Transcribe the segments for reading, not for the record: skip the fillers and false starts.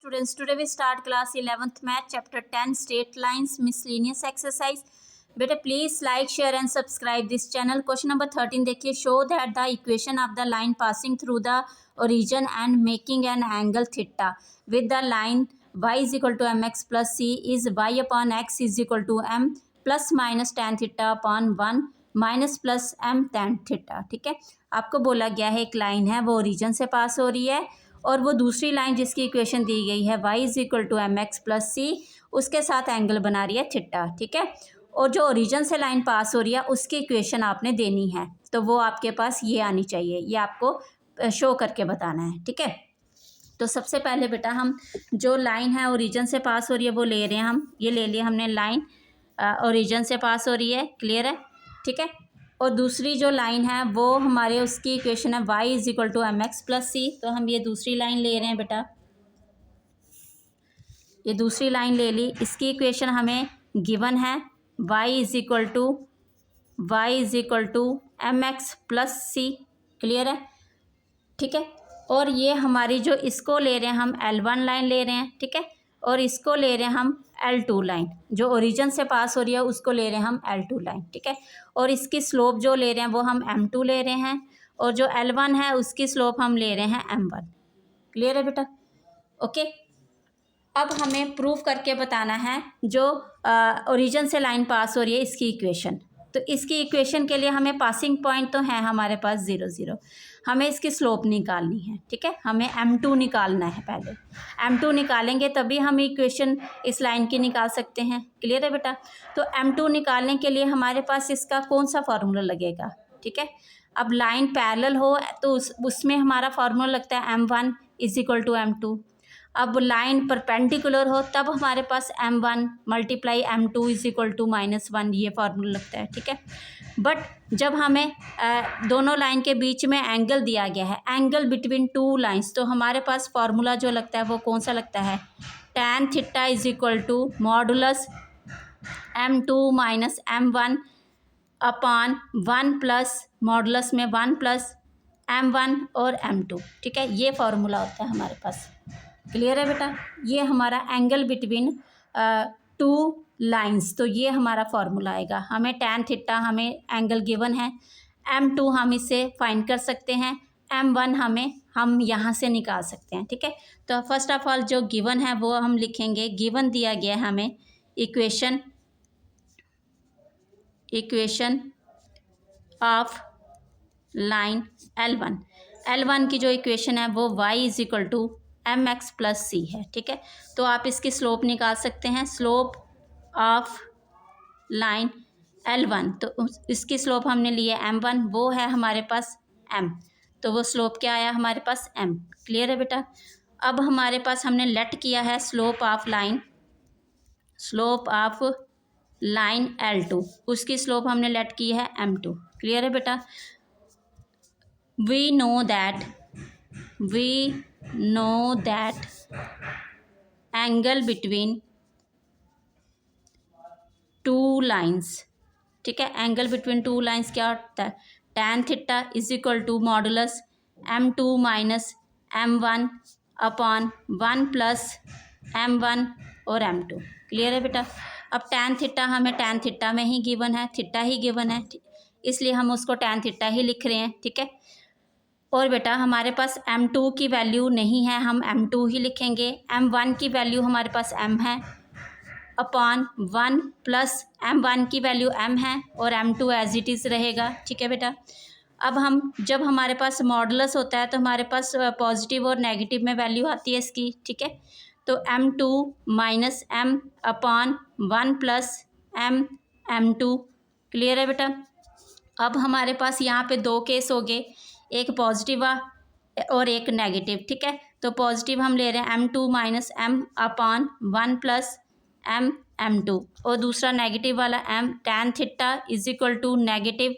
students, today we start class 11th math chapter 10 straight lines miscellaneous exercise. बेटा please like share and subscribe this channel. Question number 13 देखिए. Show that the equation of the line passing through the origin and making an angle theta with the line y is equal to m x plus c is y upon x is equal to m plus minus tan theta upon 1 minus plus m tan theta. ठीक है, आपको बोला गया है एक line है वो origin से पास हो रही है और वो दूसरी लाइन जिसकी इक्वेशन दी गई है y is equal to m x plus c उसके साथ एंगल बना रही है थीटा. ठीक है, और जो ओरिजिन से लाइन पास हो रही है उसकी इक्वेशन आपने देनी है, तो वो आपके पास ये आनी चाहिए, ये आपको शो करके बताना है. ठीक है, तो सबसे पहले बेटा हम जो लाइन है ओरिजिन से पास हो रही है वो ले रहे हैं. हम ये ले लिया हमने, लाइन ओरिजिन से पास हो रही है, क्लियर है. ठीक है, और दूसरी जो लाइन है वो हमारे उसकी इक्वेशन है y is equal to m x plus c. तो हम ये दूसरी लाइन ले रहे हैं बेटा, ये दूसरी लाइन ले ली. इसकी इक्वेशन हमें गिवन है y is equal to m x plus c, clear है. ठीक है, और ये हमारी जो इसको ले रहे हैं हम L1 लाइन ले रहे हैं. ठीक है, और इसको ले रहे हैं हम L2 लाइन, जो ओरिजिन से पास हो रही है उसको ले रहे हैं हम L2 लाइन. ठीक है, और इसकी स्लोप जो ले रहे हैं वो हम M2 ले रहे हैं और जो L1 है उसकी स्लोप हम ले रहे हैं M1. क्लियर है बेटा. ओके, अब हमें प्रूफ करके बताना है जो ओरिजिन से लाइन पास हो रही है इसकी इक्वेशन. तो इसकी इक्वेशन के लिए हमें पासिंग पॉइंट तो है हमारे पास 0 0, हमें इसकी स्लोप निकालनी है. ठीक है, हमें M2 निकालना है. पहले M2 निकालेंगे तभी हम इक्वेशन इस लाइन की निकाल सकते हैं. क्लियर है बेटा. तो M2 निकालने के लिए हमारे पास इसका कौन सा फार्मूला लगेगा. ठीक है, अब लाइन पैरेलल हो तो उसमें हमारा फार्मूला लगता है M1 is equal to M2. अब लाइन परपेंडिकुलर हो तब हमारे पास M1 multiply M2 is equal to -1, ये फार्मूला लगता है. ठीक है, बट जब हमें दोनों लाइन के बीच में एंगल दिया गया है, एंगल बिटवीन टू लाइंस, तो हमारे पास फार्मूला जो लगता है वो कौन सा लगता है, tan theta is equal to modulus M2 minus M1 upon 1 plus modulus में 1 प्लस M1 और M2. ठीक है, ये फार्मूला होता है हमारे पास. क्लियर है बेटा. ये हमारा एंगल बिटवीन टू लाइंस, तो ये हमारा फार्मूला आएगा. हमें tan थीटा हमें एंगल गिवन है, M2 हम इससे फाइंड कर सकते हैं, M1 हम यहाँ से निकाल सकते हैं. ठीक है, तो फर्स्ट ऑफ ऑल जो गिवन है वो हम लिखेंगे. गिवन दिया गया है हमें इक्वेशन ऑफ लाइन L1 की जो इक्वेशन है वो y is equal to m x plus c है. ठीक है, तो आप इसकी स्लोप निकाल सकते हैं. स्लोप ऑफ लाइन L1, तो इसकी स्लोप हमने ली है M1, वो है हमारे पास M, तो वो स्लोप क्या आया हमारे पास M. क्लियर है बेटा. अब हमारे पास हमने लेट किया है स्लोप ऑफ लाइन L2, उसकी स्लोप हमने लेट की है M2. क्लियर है बेटा. We know that angle between two lines. ठीक है, एंगल बिटवीन टू लाइंस क्या होता है, tan theta is equal to modulus M2 minus M1 upon 1 plus M1 और M2. क्लियर है बेटा. अब tan थीटा हमें tan थीटा में ही गिवन है, थीटा ही गिवन है, इसलिए हम उसको tan थीटा ही लिख रहे हैं. ठीक है, और बेटा हमारे पास M2 की वैल्यू नहीं है, हम M2 ही लिखेंगे. M1 की वैल्यू हमारे पास M है अपॉन 1 प्लस M1 की वैल्यू M है और M2 एज इट इज़ रहेगा. ठीक है बेटा. अब हम जब हमारे पास मॉडुलस होता है तो हमारे पास पॉजिटिव और नेगेटिव में वैल्यू आती है इसकी. ठीक है, तो M2 minus M upon 1 plus M2. Clear है बेटा. अब हमारे पास यहाँ पे दो केस हो गए, एक पॉजिटिव और एक नेगेटिव. ठीक है, तो पॉजिटिव हम ले रहे हैं M2 minus M upon 1 plus M2 और दूसरा नेगेटिव वाला M tan theta is equal to negative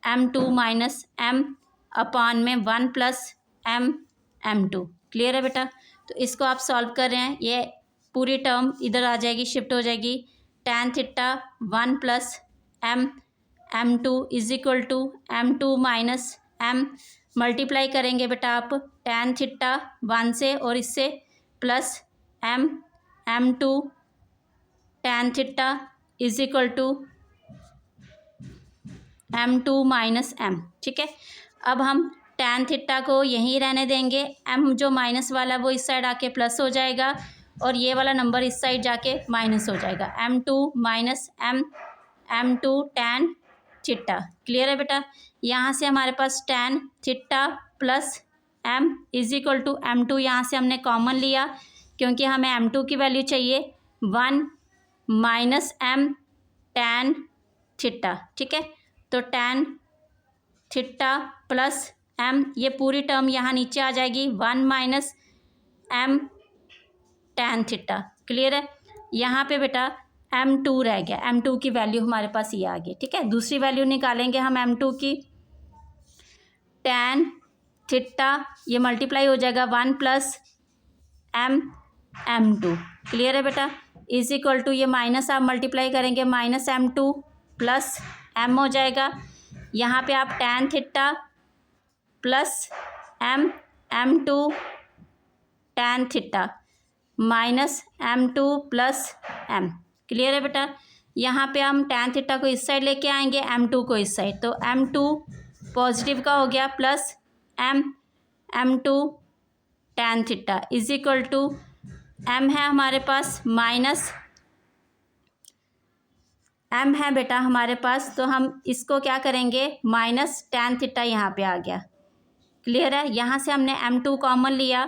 M2 minus M upon में 1 प्लस M2. क्लियर है बेटा. तो इसको आप सॉल्व कर रहे हैं, ये पूरी टर्म इधर आ जाएगी, शिफ्ट हो जाएगी. tan theta 1 plus M2 is equal to M2 minus M multiply करेंगे बेटा आप tan थीटा 1 से और इससे plus M M two tan theta is equal to M two minus M, ठीक है। अब हम tan थीटा को यहीं रहने देंगे, m जो माइनस वाला वो इस साइड आके प्लस हो जाएगा और ये वाला नंबर इस साइड जाके माइनस हो जाएगा, m two minus M two tan theta. Clear है बेटा। यहाँ से हमारे पास tan theta plus m is equal to M two, यहाँ से हमने कॉमन लिया क्योंकि हमें m2 की वैल्यू चाहिए 1 माइनस m tan थीटा, ठीक है। तो tan थीटा प्लस m, ये पूरी टर्म यहाँ नीचे आ जाएगी 1 minus m tan theta. Clear है। यहाँ पे बेटा m2 रह गया, m2 की वैल्यू हमारे पास ये आ गई, ठीक है। दूसरी वैल्यू निकालेंगे हम m2 की, tan थीटा ये मल्टीप्लाई हो जाएगा 1 प्लस m2। क्लियर है बेटा। इज इक्वल टू ये माइनस आप मल्टीप्लाई करेंगे माइनस m2 प्लस m हो जाएगा। यहाँ पे आप tan theta plus m2 tan theta minus m2 plus m। Clear है बेटा। यहाँ पे हम tan थीटा को इस साइड लेके आएंगे, m2 को इस साइड, तो m2 पॉजिटिव का हो गया plus m2 tan theta is equal to m है हमारे पास माइनस m है बेटा हमारे पास, तो हम इसको क्या करेंगे माइनस tan थीटा यहाँ पे आ गया। क्लियर है। यहाँ से हमने m2 कॉमन लिया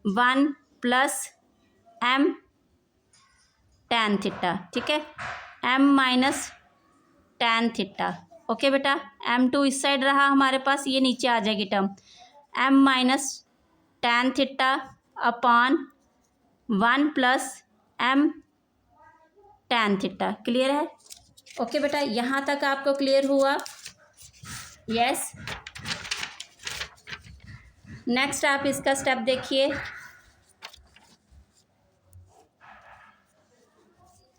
1 प्लस m tan थीटा, ठीक है, m minus tan theta. Okay बेटा। m2 इस साइड रहा हमारे पास, ये नीचे आ जाएगी term m minus tan theta upon 1 plus m tan theta. Clear है। ओके बेटा, यहाँ तक आपको क्लियर हुआ? यस। नेक्स्ट आप इसका स्टेप देखिए।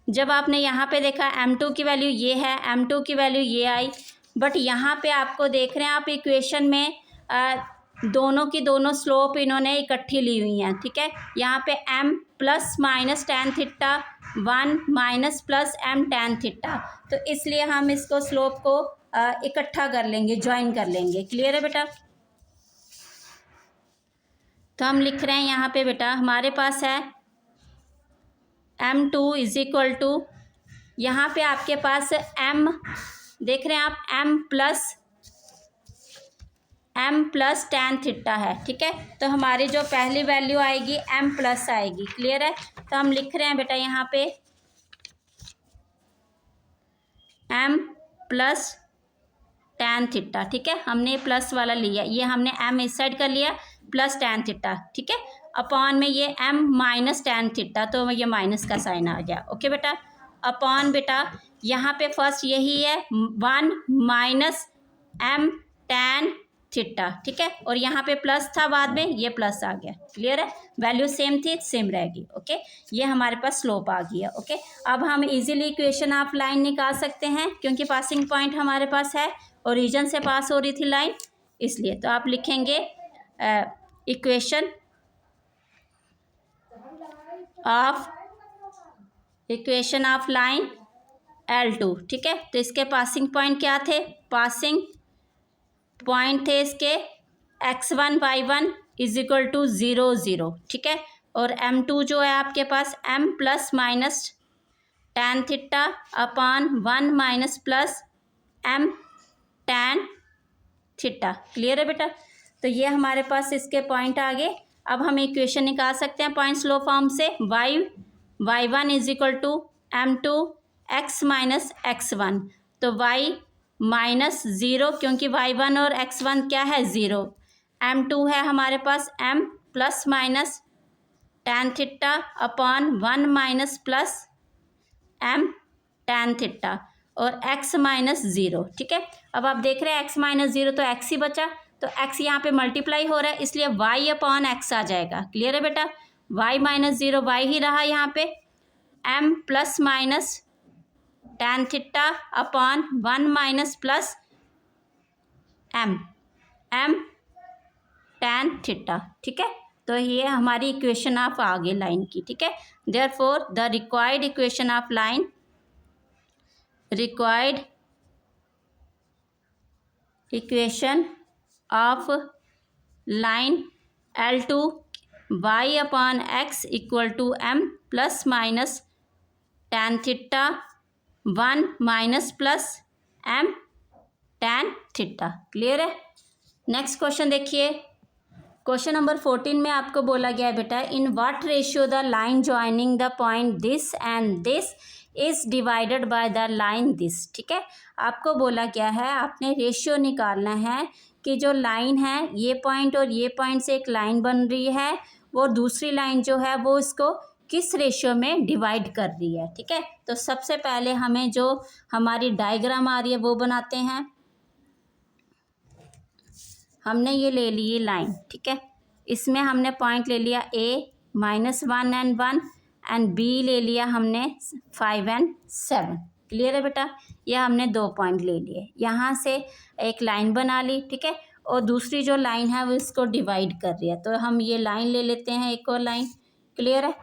जब आपने यहाँ पे देखा m2 की वैल्यू ये है, m2 की वैल्यू ये आई, बट यहाँ पे आपको देख रहे हैं आप इक्वेशन में दोनों की दोनों स्लोप इन्होंने इकट्ठी ली हुई हैं, ठीक है। यहाँ पे m plus minus tan theta 1 minus plus m tan theta, तो इसलिए हम इसको स्लोप को इकट्ठा कर लेंगे, ज्वाइन कर लेंगे। क्लियर है बेटा। तो हम लिख रहे हैं यहाँ पे बेटा हमारे पास है m2 इज इक्वल टू, यहाँ पे आपके पास m देख रहे हैं आप m प्लस tan थीटा है, ठीक है। तो हमारी जो पहली वैल्यू आएगी m प्लस आएगी। क्लियर है। तो हम लिख रहे हैं बेटा यहाँ पे m प्लस tan थीटा, ठीक है। हमने प्लस वाला लिया, ये हमने m इस साइड कर लिया प्लस tan थीटा, ठीक है, अपॉन में ये m माइनस tan थीटा, तो ये माइनस का साइन आ गया। ओके बेटा। अपॉन बेटा यहाँ पे फर्स्ट यही है 1 माइनस m tan थीटा, ठीक है, और यहाँ पे प्लस था, बाद में ये प्लस आ गया। क्लियर है। वैल्यू सेम थी, सेम रहेगी। ओके, ये हमारे पास स्लोप आ गया। ओके, अब हम इजीली इक्वेशन ऑफ लाइन निकाल सकते हैं क्योंकि पासिंग पॉइंट हमारे पास है, ओरिजिन से पास हो रही थी लाइन, इसलिए। तो आप लिखेंगे इक्वेशन ऑफ लाइन L2, ठीक है। तो इसके पासिंग पॉइंट क्या थे? पासिंग पॉइंट थे इसके x1 y1 is equal to 0 0, ठीक है, और m2 जो है आपके पास m plus minus tan theta upon 1 minus plus m tan theta. Clear है बेटा। तो ये हमारे पास इसके पॉइंट आ गए। अब हम इक्वेशन निकाल सकते हैं पॉइंट स्लो फॉर्म से, y1 is equal to m2 x minus x1, तो y माइनस 0 क्योंकि y1 और x1 क्या है 0, m2 है हमारे पास m plus minus tan theta upon 1 minus plus m tan theta और x माइनस 0, ठीक है। अब आप देख रहे हैं x माइनस 0 तो x ही बचा, तो x यहाँ पे मल्टीप्लाई हो रहा है इसलिए y अपॉन x आ जाएगा। क्लियर है बेटा। y माइनस 0 y ही रहा यहाँ पे, m plus minus tan theta upon 1 minus plus m tan theta, ठीक है। तो ये हमारी इक्वेशन ऑफ आ गई लाइन की, ठीक है। Therefore the required equation of line, required equation of line L2 y upon x equal to m plus minus tan theta 1 minus plus m tan theta. Clear है। नेक्स्ट क्वेश्चन देखिए, question number 14 में आपको बोला गया है बेटा, in what ratio the line joining the point this and this is divided by the line this. ठीक है, आपको बोला गया है आपने रेशियो निकालना है कि जो लाइन है ये पॉइंट और ये पॉइंट से एक लाइन बन रही है, वो दूसरी लाइन जो है वो इसको किस रेशियो में डिवाइड कर रही है। ठीक है, तो सबसे पहले हमें जो हमारी डायग्राम आ रही है वो बनाते हैं। हमने ये ले ली लाइन, ठीक है, इसमें हमने पॉइंट ले लिया a -1 and 1 एंड b ले लिया हमने 5 and 7। क्लियर है बेटा, यह हमने 2 पॉइंट ले लिए, यहाँ से एक लाइन बना ली, ठीक है, और दूसरी जो लाइन है वो इसको डिवाइड कर रही है, तो हम ये लाइन ले लेते हैं, एक और लाइन। क्लियर है,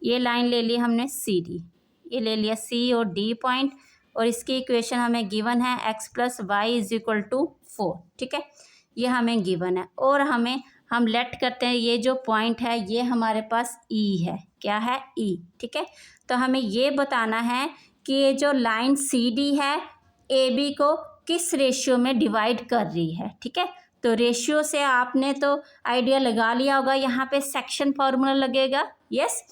ये लाइन ले ली हमने सी डी, ये ले लिया सी और डी पॉइंट, और इसकी इक्वेशन हमें गिवन है x + y = 4। ठीक है, ये हमें गिवन है, और हम लेट करते हैं ये जो पॉइंट है ये हमारे पास E है। क्या है? E। ठीक है, तो हमें ये बताना है कि ये जो लाइन CD है AB को किस रेशियो में डिवाइड कर रही है। ठीक है, तो रेशियो से आपने तो आइडिया लगा लिया होगा, यहाँ पे सेक्शन फार्मूला लगेगा। यस,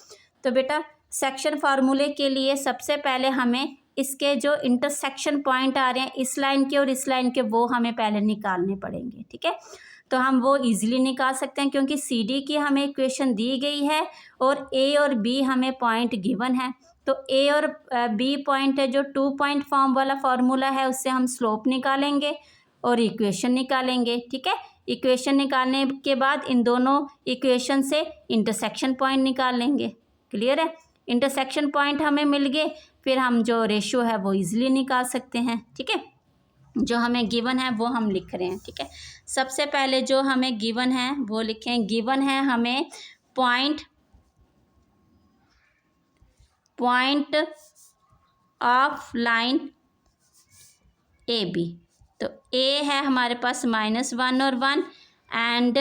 तो बेटा सेक्शन फार्मूले के लिए सबसे पहले हमें इसके जो इंटरसेक्शन पॉइंट आ रहे हैं इस लाइन के और इस लाइन के, वो हमें पहले निकालने पड़ेंगे। ठीक है, तो हम वो इजीली निकाल सकते हैं क्योंकि CD की हमें इक्वेशन दी गई है और A और B हमें पॉइंट गिवन है। तो A और B पॉइंट है जो 2 पॉइंट फॉर्म वाला फार्मूला है, उससे हम स्लोप निकालेंगे और इक्वेशन निकालेंगे। ठीक है, इक्वेशन निकालने के बाद इन दोनों इक्वेशन से इंटरसेक्शन पॉइंट निकाल लेंगे। क्लियर है, इंटरसेक्शन पॉइंट हमें मिल गए, फिर हम जो रेशियो है वो इजीली निकाल सकते हैं। ठीक है, जो हमें गिवन है वो हम लिख रहे हैं। ठीक है, सबसे पहले जो हमें गिवन है वो लिखें। गिवन है हमें पॉइंट ऑफ लाइन AB, तो A है हमारे पास -1 और 1 एंड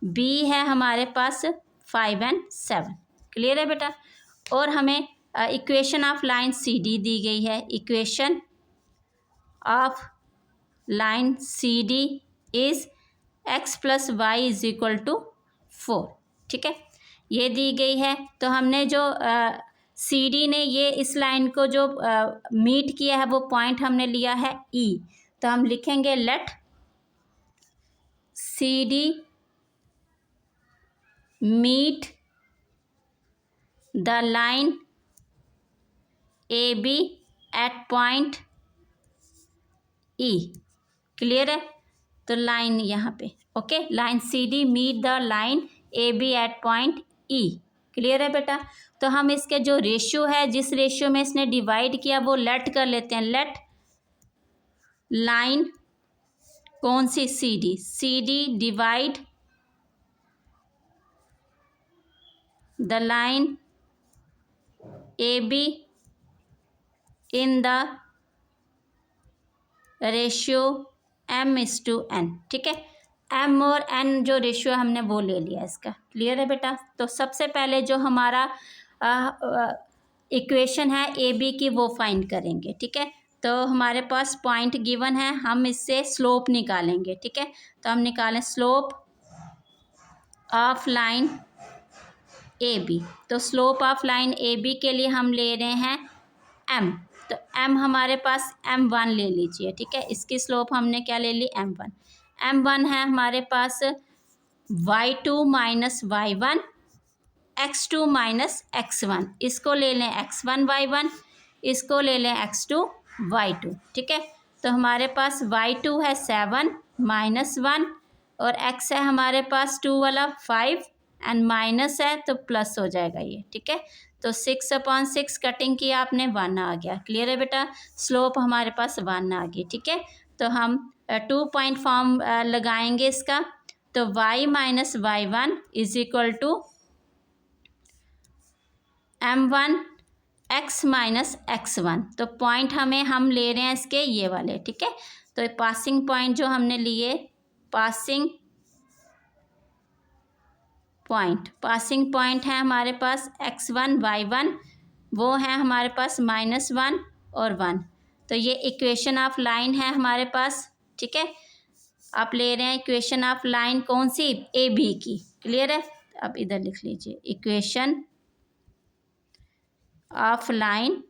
B है हमारे पास 5 and 7। क्लियर है बेटा, और हमें इक्वेशन ऑफ लाइन CD दी गई है। Equation of line CD is x + y = 4। ठीक है, ये दी गई है, तो हमने जो CD ने ये इस लाइन को जो मीट किया है वो पॉइंट हमने लिया है E, तो हम लिखेंगे let CD meet the line AB at point E। Clear है, तो लाइन यहाँ पे okay, line CD meet the line AB at point E। Clear है बेटा, तो हम इसके जो रेशियो है, जिस रेशियो में इसने डिवाइड किया वो लेट कर लेते हैं। लेट लाइन कौन सी? CD divide the line AB in the ratio m/n। ठीक है, m और n जो रेशियो हमने वो ले लिया इसका। क्लियर है बेटा, तो सबसे पहले जो हमारा इक्वेशन है AB की वो फाइंड करेंगे। ठीक है, तो हमारे पास पॉइंट गिवन है, हम इससे स्लोप निकालेंगे। ठीक है, तो हम निकालें स्लोप ऑफ लाइन AB, तो स्लोप ऑफ लाइन AB के लिए हम ले रहे हैं m, तो m हमारे पास m1 ले लीजिए। ठीक है, इसकी स्लोप हमने क्या ले ली? m1 है हमारे पास y2 - y1 x2 - x1, इसको ले लें x1 y1, इसको ले लें x2 y2। ठीक है, तो हमारे पास y2 है 7 -1 और x है हमारे पास 2 वाला 5 एंड माइनस है तो प्लस हो जाएगा ये। ठीक है, तो 6/6 कटिंग किया आपने, 1 आ गया। क्लियर है बेटा, स्लोप हमारे पास 1 आ गई। ठीक है, तो हम 2 पॉइंट फॉर्म लगाएंगे इसका, तो y minus y1 is equal to m1 x minus x1। तो पॉइंट हम ले रहे हैं इसके ये वाले, ठीक है। तो पासिंग पॉइंट जो हमने लिए, पासिंग पॉइंट है हमारे पास x1 y1, वो है हमारे पास -1 और 1। तो ये इक्वेशन ऑफ लाइन है हमारे पास, ठीक है। आप ले रहे हैं इक्वेशन ऑफ लाइन कौन सी, ए बी की, क्लियर है। अब इधर लिख लीजिए equation of line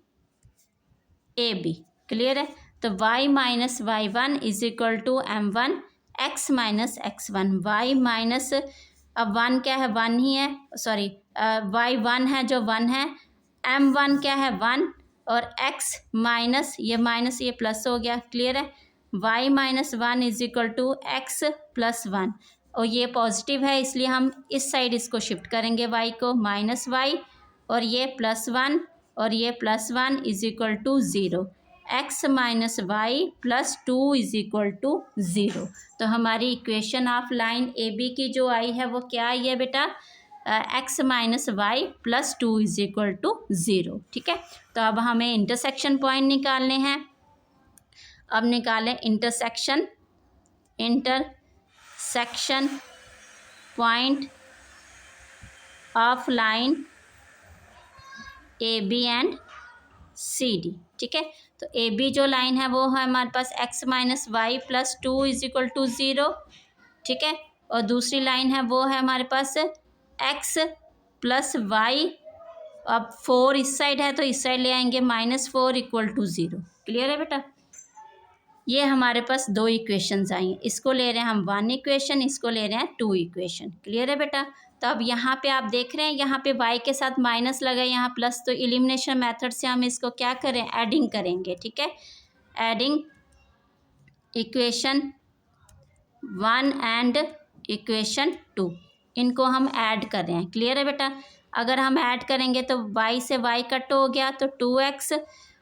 A B, clear है। तो y minus y1 is equal to m1 x minus x1। y minus, अब 1 क्या है, 1 ही है, सॉरी y1 है जो 1 है, m1 क्या है 1, और x माइनस ये प्लस हो गया, क्लियर है। y minus 1 is equal to x plus 1, और ये पॉजिटिव है इसलिए हम इस साइड इसको शिफ्ट करेंगे y को, माइनस y, और ये +1 और ये +1 is equal to 0। x minus y plus 2 is equal to 0। तो हमारी equation of line A B की जो आई है वो क्या आई है बेटा, x minus y plus 2 is equal to 0, ठीक है। तो अब हमें इंटरसेक्शन पॉइंट निकालने हैं। अब निकालें intersection point of line A B and C D, ठीक है। तो ए बी जो लाइन है वो है हमारे पास x minus y plus 2 is equal to 0, ठीक है। और दूसरी लाइन है वो है हमारे पास x प्लस वाई, अब 4 इस साइड है तो इस साइड ले आएंगे, -4 इक्वल टू 0, क्लियर है बेटा। ये हमारे पास दो इक्वेशंस आई हैं, इसको ले रहे हैं हम 1 इक्वेशन, इसको ले रहे हैं 2 इक्वेशन, क्लियर है बेटा। तो अब यहाँ पे आप देख रहे हैं, यहाँ पे y के साथ माइनस लगा, यहाँ प्लस, तो एलिमिनेशन मेथड से हम इसको क्या करें, एडिंग करेंगे, ठीक है। एडिंग इक्वेशन 1 एंड इक्वेशन 2, इनको हम ऐड कर रहे हैं, क्लियर है बेटा। अगर हम ऐड करेंगे तो y से y कट हो गया तो 2x,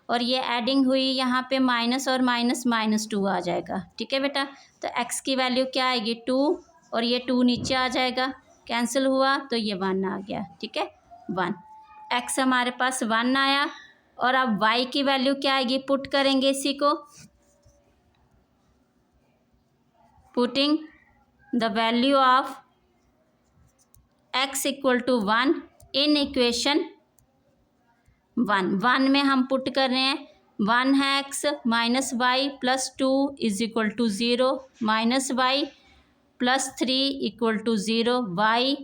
और ये एडिंग हुई यहाँ पे माइनस और माइनस -2 आ जाएगा, ठीक है बेटा। तो x की वैल्यू क्या आएगी 2, और ये 2 नीचे आ जाएगा, कैंसिल हुआ तो ये 1 आ गया, ठीक है 1। x हमारे पास 1 आया, और अब y की वैल्यू क्या आएगी, पुट करेंगे इसी को, putting the value of x equal to 1 in equation 1 में हम पुट कर रहे हैं, 1 है x minus y plus 2 is equal to 0, minus y plus 3 equal to 0, y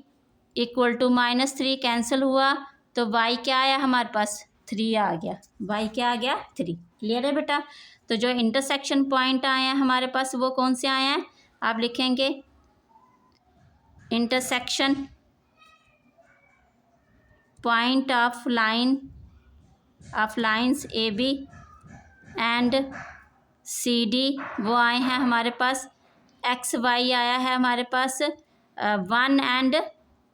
equal to -3 cancel हुआ तो y क्या आया हमारे पास 3 आ गया, y क्या आ गया 3, क्लियर है बेटा। तो जो इंटरसेक्शन पॉइंट आए हैं हमारे पास वो कौन से आए हैं, आप लिखेंगे intersection point of lines A B and C D, वो आए हैं हमारे पास एक्स वाई आया है हमारे पास 1 एंड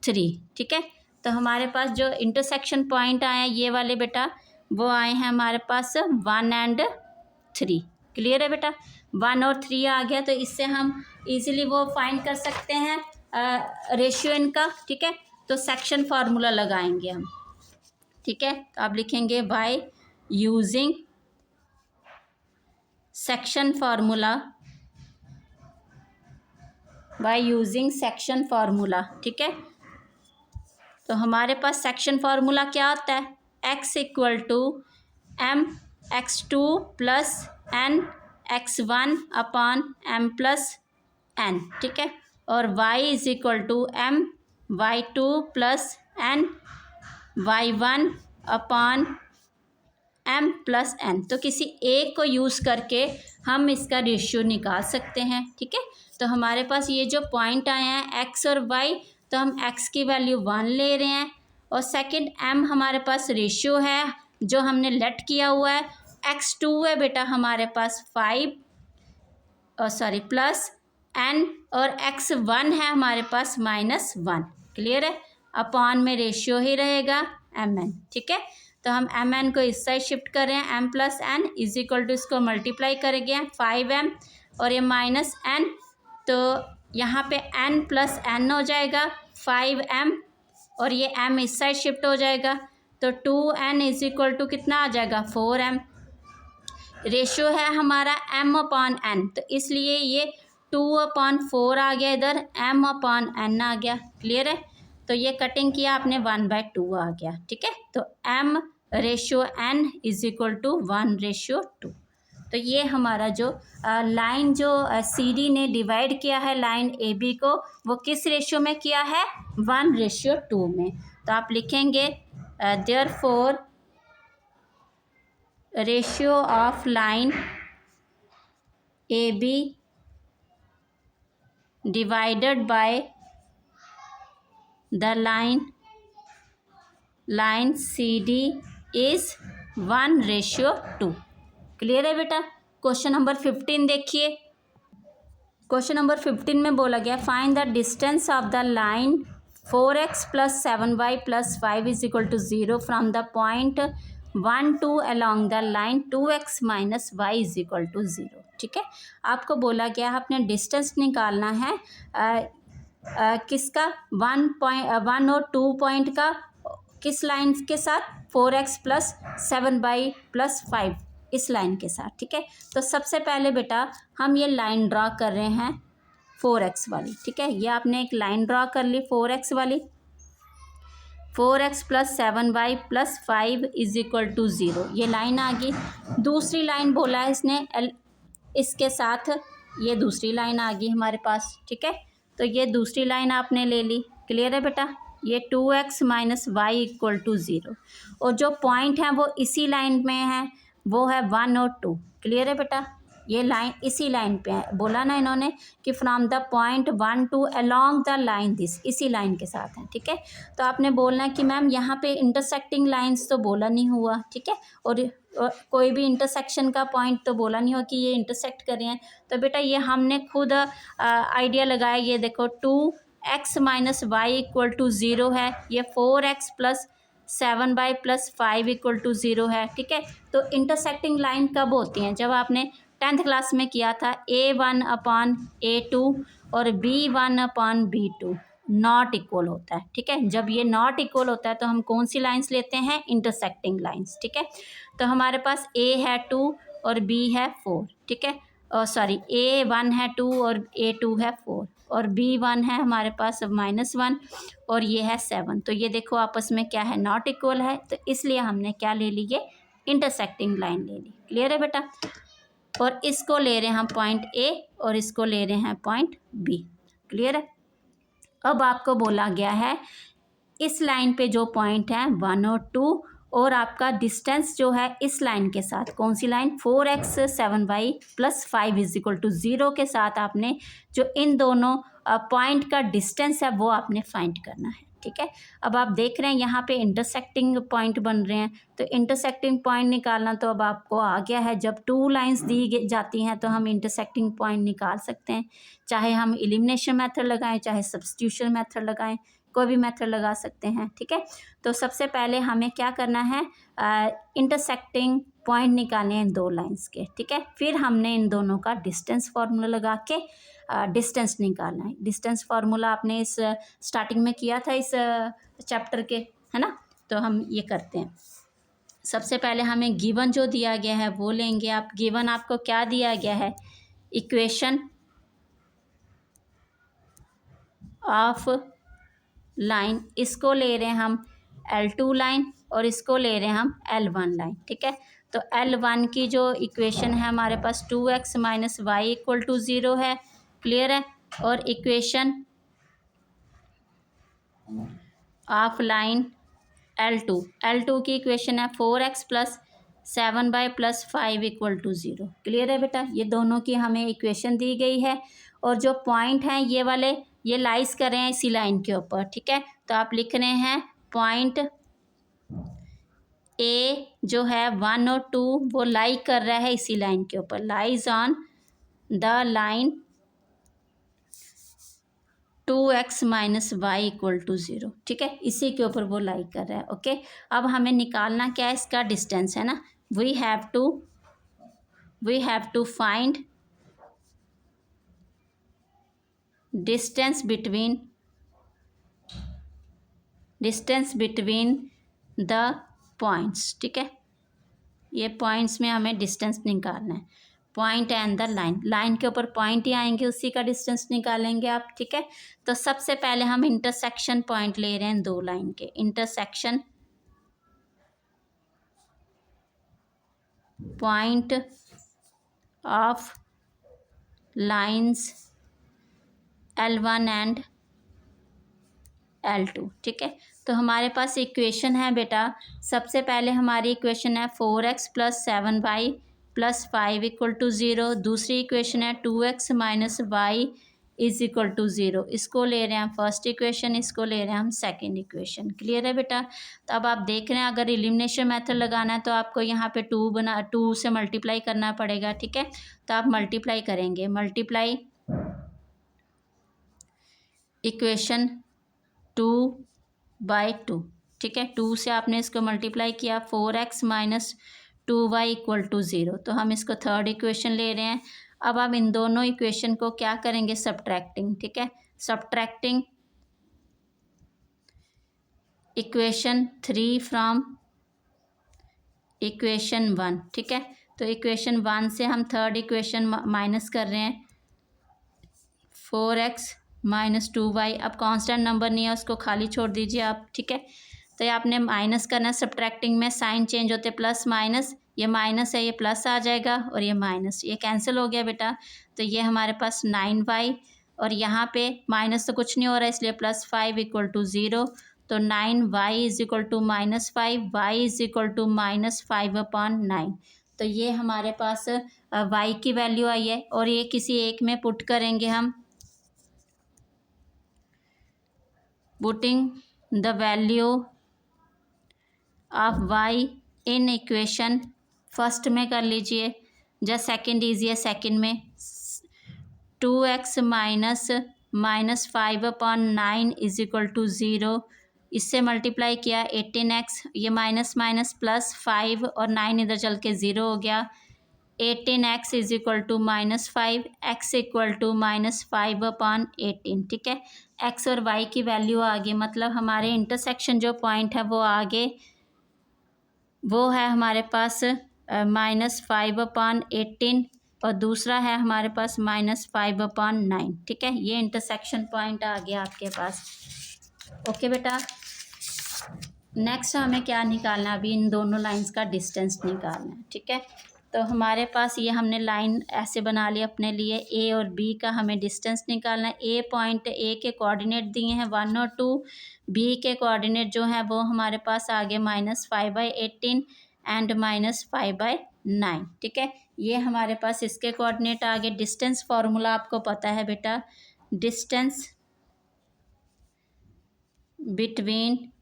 3, ठीक है। तो हमारे पास जो इंटरसेक्शन पॉइंट आए हैं ये वाले बेटा, वो आए हैं हमारे पास 1 एंड 3, क्लियर है बेटा। 1 और 3 आ गया तो इससे हम इजीली वो फाइंड कर सकते हैं रेशियो इनका, ठीक है। तो सेक्शन फार्मूला लगाएंगे हम, ठीक है। तो आप लिखेंगे बाय यूजिंग सेक्शन फार्मूला, ठीक है। तो हमारे पास सेक्शन फार्मूला क्या होता है, x equal to m x2 plus n x1 upon m plus n, ठीक है। और y is equal to m y2 plus n y1 upon m plus n। तो किसी एक को यूज़ करके हम इसका रेशियो निकाल सकते हैं, ठीक है। तो हमारे पास ये जो पॉइंट आए हैं x और y, तो हम x की वैल्यू 1 ले रहे हैं, और सेकंड m हमारे पास रेशियो है जो हमने लेट किया हुआ है, x2 है बेटा हमारे पास 5 प्लस n, और x1 है हमारे पास -1, क्लियर है। अपॉन में रेशियो ही रहेगा mn, ठीक है। तो हम mn को इस साइड शिफ्ट कर रहे हैं, m plus n is equal to इसको मल्टीप्लाई करेंगे 5m और ये -n, तो यहाँ पे n प्लस एन हो जाएगा 5m, और ये m इस साइड शिफ्ट हो जाएगा, तो 2n इज इक्वल टू कितना आ जाएगा 4m। रेशियो है हमारा m/n, तो इसलिए ये 2/4 आ गया, इधर m/n आ गया। क्लियर है? तो ये कटिंग किया आपने 1/2 आ गया। ठीक है, तो m/n इज इक्वल टू 1/2। तो ये हमारा जो लाइन जो सी डी ने डिवाइड किया है लाइन ए बी को, वो किस रेशियो में किया है 1/2 में। तो आप लिखेंगे therefore ratio of line A B divided by the line C D is 1/2। Clear है बेटा? क्वेश्चन नंबर 15 देखिए। क्वेश्चन नंबर 15 में बोला गया find the distance of the line 4x plus 7y plus 5 is equal to 0 from the point 1 2 along the line 2x minus y is equal to 0। ठीक है, आपको बोला गया आपने डिस्टेंस निकालना है किसका 1 और 2 पॉइंट का, किस लाइन के साथ 4x प्लस 7y प्लस 5 इस लाइन के साथ। ठीक है, तो सबसे पहले बेटा हम ये लाइन ड्रा कर रहे हैं 4x वाली। ठीक है, ये आपने एक लाइन ड्रा कर ली 4x वाली, 4x plus 7y plus 5 is equal to 0, ये लाइन आ गई। दूसरी लाइन बोला है इसने इसके साथ, ये दूसरी लाइन आ गई हमारे पास। ठीक है, तो ये दूसरी लाइन आपने ले ली। क्लियर है बेटा? ये 2x minus y equal to 0, और जो पॉइंट है वो इसी लाइन में है, वो है 1 और 2। क्लियर है बेटा? ये लाइन इसी लाइन पे है, बोला ना इन्होंने कि from the point 1 2 along the line this, इसी लाइन के साथ है। ठीक है, तो आपने बोलना है कि मैम यहाँ पे इंटरसेक्टिंग लाइंस तो बोला नहीं हुआ। ठीक है, और कोई भी इंटरसेक्शन का पॉइंट तो बोला नहीं हुआ कि ये इंटरसेक्ट कर रहे हैं। तो बेटा ये हमने खुद आइडिया लगाया, ये देखो 2x minus y equal to 0 है, ये 4x plus 7y plus 5 equal to 0 है। ठीक है, तो इंटरसेक्टिंग लाइन कब होती हैं? जब आपने 10th क्लास में किया था A1/A2 और B1/B2 नॉट इक्वल होता है। ठीक है, जब ये नॉट इक्वल होता है तो हम कौन सी लाइंस लेते हैं? Intersecting lines. ठीक है, तो हमारे पास A है 2 और B है 4। ठीक है, और सॉरी A1 है 2 और A2 है 4, और B1 है हमारे पास -1 और ये है 7। तो ये देखो आपस में क्या है? नॉट इक्वल है, तो इसलिए हमने क्या ले ली? ये इंटरसेक्टिंग लाइन ले ली। क्लियर है बेटा? और इसको ले रहे हैं हम पॉइंट ए और इसको ले रहे हैं पॉइंट बी। क्लियर है? अब आपको बोला गया है इस लाइन पे जो पॉइंट है 1 और 2, और आपका डिस्टेंस जो है इस लाइन के साथ, कौन सी line? 4x 7y plus 5 is equal to 0 के साथ आपने जो इन दोनों पॉइंट का डिस्टेंस है वो आपने फाइंड करना है। ठीक है, अब आप देख रहे हैं यहाँ पे इंटरसेक्टिंग पॉइंट बन रहे हैं, तो इंटरसेक्टिंग पॉइंट निकालना तो अब आपको आ गया है। जब 2 लाइंस दी जाती हैं तो हम इंटरसेक्टिंग पॉइंट निकाल सकते हैं, चाहे हम एलिमिनेशन मेथड लगाएं, चाहे सब्स्टिट्यूशन मेथड लगाएं, कोई भी मेथड लगा सकते हैं। ठीक है, तो सबसे पहले हमें क्या करना है? इंटरसेक्टिंग पॉइंट निकालने हैं 2 लाइंस के। ठीक है, फिर हमने इन दोनों का डिस्टेंस फार्मूला लगा के डिस्टेंस निकालना है। डिस्टेंस फार्मूला आपने इस स्टार्टिंग में किया था इस चैप्टर के, है ना? तो हम ये करते हैं। सबसे पहले हमें गिवन जो दिया गया है वो लेंगे। आप गिवन आपको क्या दिया गया है? इक्वेशन ऑफ लाइन, इसको ले रहे हैं हम L2 लाइन और इसको ले रहे हैं हम L1 लाइन। ठीक है, तो L1 की जो इक्वेशन है हमारे पास 2x minus y equal to 0 है। क्लियर है? और इक्वेशन ऑफ लाइन L2 की इक्वेशन है 4x plus 7y plus 5 equal to 0। Clear है बेटा? ये दोनों की हमें इक्वेशन दी गई है, और जो पॉइंट हैं ये वाले ये लाइज कर रहे हैं इसी लाइन के ऊपर। ठीक है, तो आप लिख रहे हैं पॉइंट ए जो है 1 और 2 वो लाई कर रहा है इसी लाइन के ऊपर, lies on the line 2x minus y equal to 0। ठीक है, इसी के ऊपर वो लाई कर रहा है। ओके, अब हमें निकालना क्या है? इसका डिस्टेंस है ना। We have to find distance between the points, ठीक है। ये पॉइंट्स में हमें डिस्टेंस निकालना है, point and the line, line के ऊपर पॉइंट ही आएंगे, उसी का डिस्टेंस निकालेंगे आप, ठीक है। तो सबसे पहले हम इंटरसेक्शन पॉइंट ले रहे हैं दो लाइन के, intersection point of lines L1 and L2, ठीक है। तो हमारे पास इक्वेशन है बेटा, सबसे पहले हमारी इक्वेशन है 4x + 7y + 5 = 0। दूसरी इक्वेशन है 2x - y = 0। इसको ले रहे हैं हम फर्स्ट इक्वेशन, इसको ले रहे हैं हम सेकंड इक्वेशन। क्लियर है बेटा। तो अब आप देख रहे हैं अगर एलिमिनेशन मेथड लगाना है तो आपको यहाँ पे 2 से मल्टीप्लाई करना पड़ेगा, ठीक है। तो आप मल्टीप्लाई करेंगे, मल्टीप्लाई इक्वेशन 2/2, ठीक है। 2 से आपने इसको मल्टीप्लाई किया, 4x - 2y = 0। तो हम इसको थर्ड इक्वेशन ले रहे हैं। अब हम इन दोनों इक्वेशन को क्या करेंगे, सब्ट्रैक्टिंग, ठीक है। सब्ट्रैक्टिंग इक्वेशन 3 फ्रॉम इक्वेशन 1, ठीक है। तो इक्वेशन 1 से हम थर्ड इक्वेशन माइनस कर रहे हैं, 4x - 2y। अब कांस्टेंट नंबर नहीं है, उसको खाली छोड़ दीजिए आप, ठीक है। तो ये आपने माइनस करना है, सब्ट्रैक्टिंग में साइन चेंज होते प्लस माइनस, ये माइनस है ये प्लस आ जाएगा, और ये माइनस, ये कैंसिल हो गया बेटा। तो ये हमारे पास 9y, और यहाँ पे माइनस तो कुछ नहीं हो रहा है इसलिए +5 = 0। तो 9y = -5, y = -5/9। तो ये हमारे पास y की वैल्यू आई है, और ये किसी एक में पुट करेंगे हम, putting the value of y in equation first में कर लीजिए, जस्ट सेकंड ईजी है, सेकंड में 2x - -5/9 = 0। इससे मल्टीप्लाई किया 18x, ये माइनस माइनस प्लस 5 और 9 इधर चल के 0 हो गया। 18x = -5, x = -5/18, ठीक है। x और y की वैल्यू आ गई, मतलब हमारे इंटरसेक्शन जो पॉइंट है वो आगे, वो है हमारे पास -5/18, और दूसरा है हमारे पास -5/9, ठीक है। ये इंटरसेक्शन पॉइंट आ गया आपके पास। ओके बेटा, नेक्स्ट हमें क्या निकालना है, अभी इन दोनों लाइंस का डिस्टेंस निकालना है, ठीक है। तो हमारे पास ये हमने लाइन ऐसे बना ली अपने लिए, ए और बी का हमें डिस्टेंस निकालना है। ए पॉइंट, ए के कोऑर्डिनेट दिए हैं 1 और 2, बी के कोऑर्डिनेट जो है वो हमारे पास आ गए -5/18 एंड -5/9, ठीक है। ये हमारे पास इसके कोऑर्डिनेट आ गए। डिस्टेंस फार्मूला आपको पता है बेटा, distance between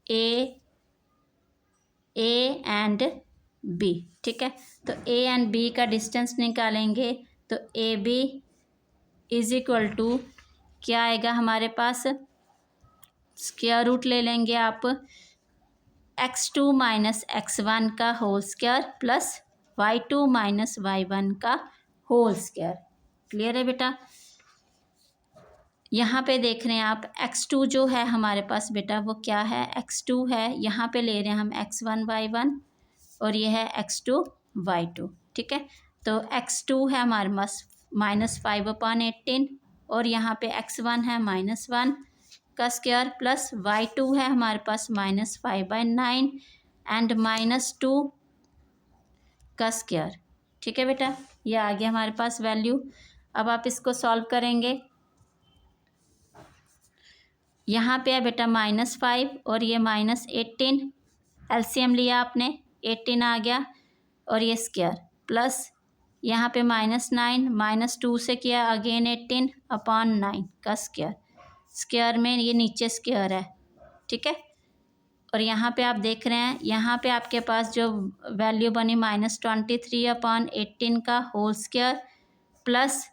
A and B, ठीक है। तो ए एंड बी का डिस्टेंस निकालेंगे, तो ए बी = क्या आएगा हमारे पास, स्क्वायर रूट ले लेंगे आप, x2 - x1 का whole square plus y2 - y1 का होल स्क्वायर। क्लियर है बेटा। यहाँ पे देख रहे हैं आप, x2 जो है हमारे पास बेटा वो क्या है, x2 है, यहाँ पे ले रहे हैं हम x1 y1, और ये है x2 y2, ठीक है। तो x2 है हमारे पास -5/18, और यहाँ पे x1 है -1 का स्क्वायर, प्लस y2 है हमारे पास -5/9 एंड -2 का स्क्वायर, ठीक है बेटा। ये आ गया हमारे पास वैल्यू। अब आप इसको सॉल्व करेंगे, यहाँ पे है बेटा -5 और ये -18, एलसीएम लिया आपने, 18 आ गया, और ये स्क्वायर प्लस यहाँ पे -9, -2 से किया अगेन 18/9 का स्क्वायर, स्क्वायर में ये नीचे स्क्वायर है, ठीक है। और यहाँ पे आप देख रहे हैं, यहाँ पे आपके पास जो वैल्यू बनी -23/18 का होल स्क्वायर प्लस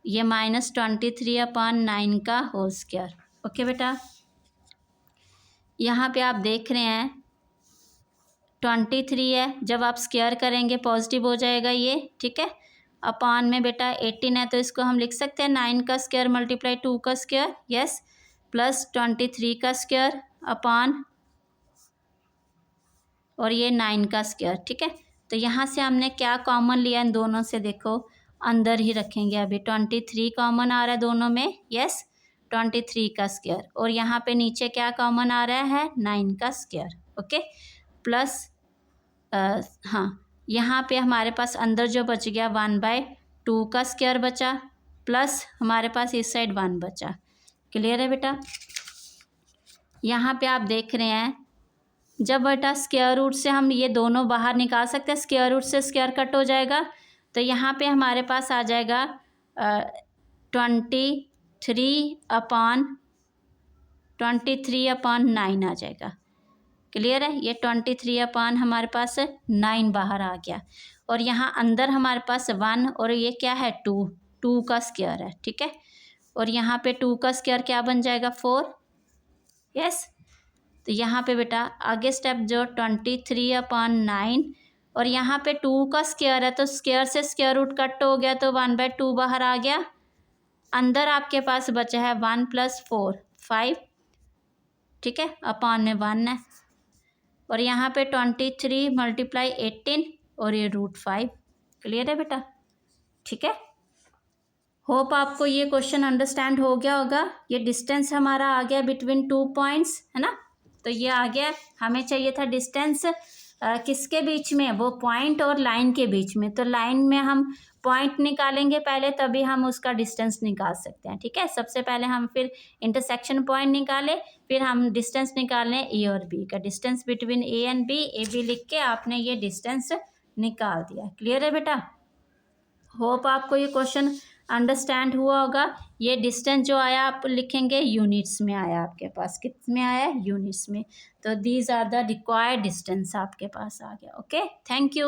ये -23/9 का होल स्क्वायर। ओके बेटा, यहाँ पे आप देख रहे हैं 23 है, जब आप स्क्वायर करेंगे पॉजिटिव हो जाएगा ये, ठीक है। अपॉन में बेटा 18 है तो इसको हम लिख सकते हैं 9 का स्क्वायर मल्टीप्लाई 2 का स्क्वायर, यस, प्लस 23 का स्क्वायर अपॉन और ये 9 का स्क्वायर, ठीक है। तो यहाँ से हमने क्या कॉमन लिया इन दोनों से, देखो अंदर ही रखेंगे अभी। 23 कॉमन आ रहा है दोनों में, यस, 23 का स्क्वायर, और यहाँ पे नीचे क्या कॉमन आ रहा है, 9 का स्क्वायर, ओके, प्लस हाँ, यहाँ पे हमारे पास अंदर जो बच गया 1/2 का स्क्वायर बचा, प्लस हमारे पास इस साइड 1 बचा। क्लियर है बेटा। यहाँ पे आप देख रहे हैं जब बेटा स्क्वायर रूट से हम ये दोनों बाहर निकाल सकते हैं, स्क्वायर रूट से स्क्वायर कट हो जाएगा, तो यहाँ पे हमारे पास आ जाएगा 23/9 आ जाएगा। क्लियर है, ये 23 हमारे पास 9 बाहर आ गया, और यहाँ अंदर हमारे पास 1 और ये क्या है 2 का स्क्वायर है, ठीक है। और यहाँ पे 2 का स्क्वायर क्या बन जाएगा 4, यस। तो यहाँ पे बेटा आगे स्टेप जो 23/9 और यहाँ पे 2 का स्क्वायर है तो स्क्वायर से स्क्वायर रूट कट हो गया तो 1/2 बाहर आ गया। अंदर आपके पास बचा है 1 + 4 5, ठीक है, अपॉन में 1 है, और यहाँ पे 23 × 18 और ये √5। क्लियर है बेटा, ठीक है। होप आपको ये क्वेश्चन अंडरस्टैंड हो गया होगा। ये डिस्टेंस हमारा आ गया बिटवीन 2 पॉइंट्स, है ना। तो ये आ गया, हमें चाहिए था डिस्टेंस किसके बीच में, वो पॉइंट और लाइन के बीच में। तो लाइन में हम पॉइंट निकालेंगे पहले, तभी हम उसका डिस्टेंस निकाल सकते हैं, ठीक है। सबसे पहले हम फिर इंटरसेक्शन पॉइंट निकाले, फिर हम डिस्टेंस निकालें ए और बी का, distance between A and B, A B लिख के आपने ये डिस्टेंस निकाल दिया। क्लियर है बेटा। होप आपको ये क्वेश्चन अंडरस्टैंड हुआ होगा। ये डिस्टेंस जो आया आप लिखेंगे यूनिट्स में आया, आपके पास किस में आया, यूनिट्स में। तो these are the required distance आपके पास आ गया। Okay, thank you.